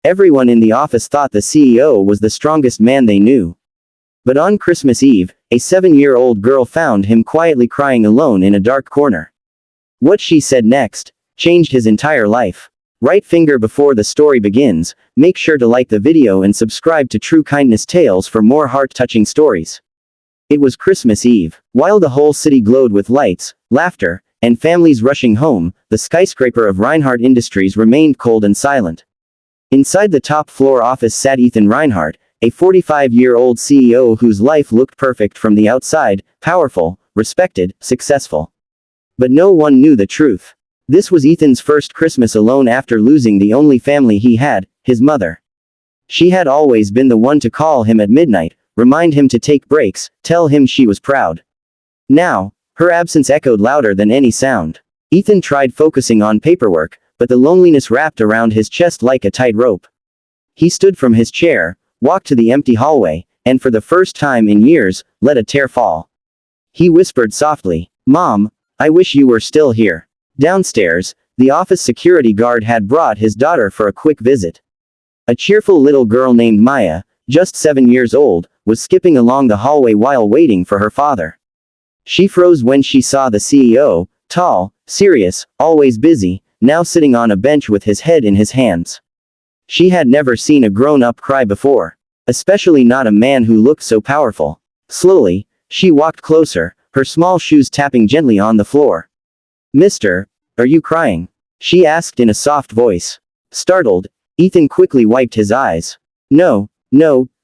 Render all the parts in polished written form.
Everyone in the office thought the CEO was the strongest man they knew. But on Christmas Eve, a 7-year-old girl found him quietly crying alone in a dark corner. What she said next changed his entire life. Right finger before the story begins, make sure to like the video and subscribe to True Kindness Tales for more heart-touching stories. It was Christmas Eve. While the whole city glowed with lights, laughter, and families rushing home, the skyscraper of Reinhardt Industries remained cold and silent. Inside the top-floor office sat Ethan Reinhardt, a 45-year-old CEO whose life looked perfect from the outside, powerful, respected, successful. But no one knew the truth. This was Ethan's first Christmas alone after losing the only family he had, his mother. She had always been the one to call him at midnight, remind him to take breaks, tell him she was proud. Now, her absence echoed louder than any sound. Ethan tried focusing on paperwork, but the loneliness wrapped around his chest like a tight rope. He stood from his chair, walked to the empty hallway, and for the first time in years, let a tear fall. He whispered softly, "Mom, I wish you were still here." Downstairs, the office security guard had brought his daughter for a quick visit. A cheerful little girl named Maya, just 7 years old, was skipping along the hallway while waiting for her father. She froze when she saw the CEO, tall, serious, always busy, now sitting on a bench with his head in his hands. She had never seen a grown-up cry before, especially not a man who looked so powerful. Slowly, she walked closer, her small shoes tapping gently on the floor. "Mister, are you crying?" she asked in a soft voice. Startled, Ethan quickly wiped his eyes. No,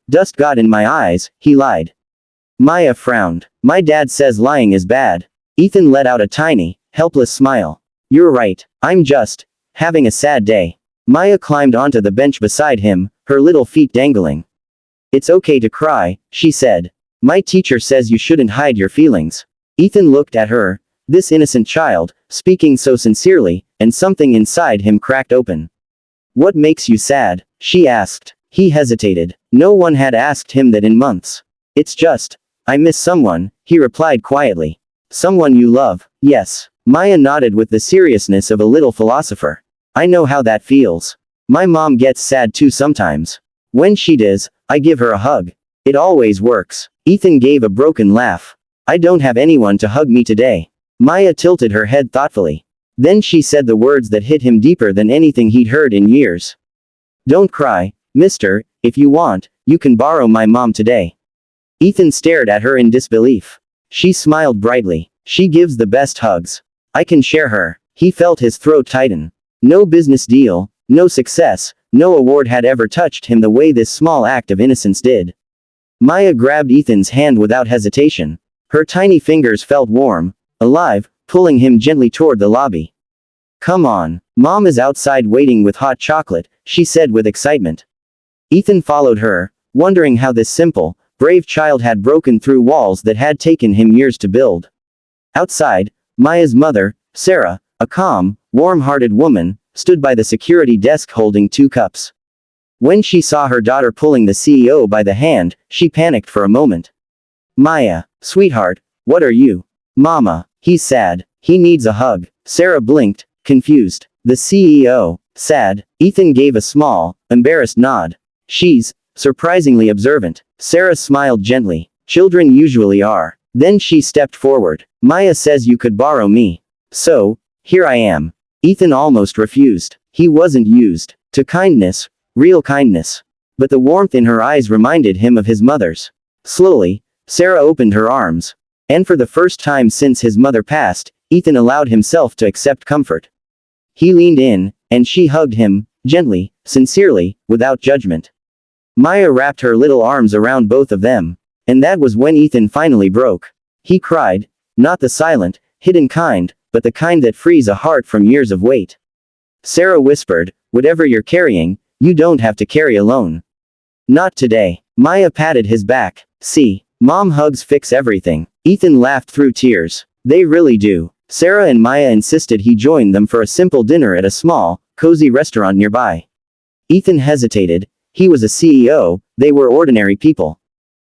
dust got in my eyes," he lied. Maya frowned. "My dad says lying is bad." Ethan let out a tiny, helpless smile. "You're right, I'm just having a sad day." Maya climbed onto the bench beside him, her little feet dangling. "It's okay to cry," she said. "My teacher says you shouldn't hide your feelings." Ethan looked at her, this innocent child, speaking so sincerely, and something inside him cracked open. "What makes you sad?" she asked. He hesitated. No one had asked him that in months. "It's just, I miss someone," he replied quietly. "Someone you love." "Yes." Maya nodded with the seriousness of a little philosopher. "I know how that feels. My mom gets sad too sometimes. When she does, I give her a hug. It always works." Ethan gave a broken laugh. "I don't have anyone to hug me today." Maya tilted her head thoughtfully. Then she said the words that hit him deeper than anything he'd heard in years. "Don't cry, mister, if you want, you can borrow my mom today." Ethan stared at her in disbelief. She smiled brightly. "She gives the best hugs. I can share her." He felt his throat tighten. No business deal, no success, no award had ever touched him the way this small act of innocence did. Maya grabbed Ethan's hand without hesitation. Her tiny fingers felt warm, alive, pulling him gently toward the lobby. "Come on, Mom is outside waiting with hot chocolate," she said with excitement. Ethan followed her, wondering how this simple, brave child had broken through walls that had taken him years to build. Outside, Maya's mother, Sarah, a calm, warm-hearted woman, stood by the security desk holding 2 cups. When she saw her daughter pulling the CEO by the hand, she panicked for a moment. "Maya, sweetheart, what are you?" "Mama, he's sad. He needs a hug." Sarah blinked, confused. "The CEO, sad?" Ethan gave a small, embarrassed nod. "She's surprisingly observant." Sarah smiled gently. "Children usually are." Then she stepped forward. "Maya says you could borrow me. So, here I am." Ethan almost refused. He wasn't used to kindness, real kindness. But the warmth in her eyes reminded him of his mother's. Slowly, Sarah opened her arms. And for the first time since his mother passed, Ethan allowed himself to accept comfort. He leaned in, and she hugged him, gently, sincerely, without judgment. Maya wrapped her little arms around both of them. And that was when Ethan finally broke. He cried, not the silent, hidden kind, but the kind that frees a heart from years of weight. Sarah whispered, "Whatever you're carrying, you don't have to carry alone." "Not today." Maya patted his back. "See, Mom hugs fix everything." Ethan laughed through tears. "They really do." Sarah and Maya insisted he join them for a simple dinner at a small, cozy restaurant nearby. Ethan hesitated. He was a CEO, they were ordinary people.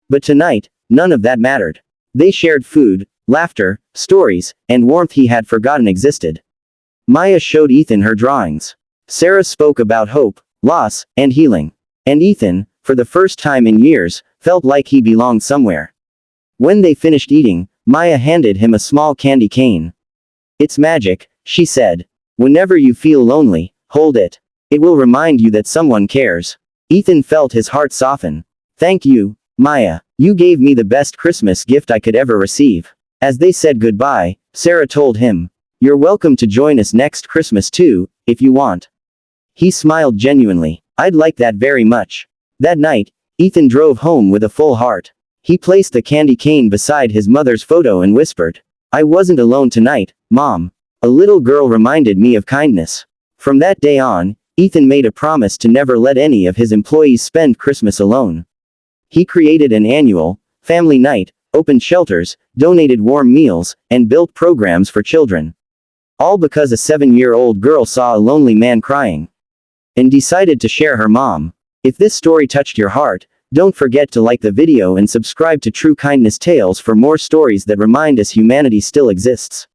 But tonight, none of that mattered. They shared food, laughter, stories, and warmth he had forgotten existed. Maya showed Ethan her drawings. Sarah spoke about hope, loss, and healing. And Ethan, for the first time in years, felt like he belonged somewhere. When they finished eating, Maya handed him a small candy cane. "It's magic," she said. "Whenever you feel lonely, hold it. It will remind you that someone cares." Ethan felt his heart soften. "Thank you, Maya. You gave me the best Christmas gift I could ever receive." As they said goodbye, Sarah told him, "You're welcome to join us next Christmas too, if you want." He smiled genuinely. "I'd like that very much." That night, Ethan drove home with a full heart. He placed the candy cane beside his mother's photo and whispered, "I wasn't alone tonight, Mom. A little girl reminded me of kindness." From that day on, Ethan made a promise to never let any of his employees spend Christmas alone. He created an annual family night, opened shelters, donated warm meals, and built programs for children. All because a 7-year-old girl saw a lonely man crying and decided to share her mom. If this story touched your heart, don't forget to like the video and subscribe to True Kindness Tales for more stories that remind us humanity still exists.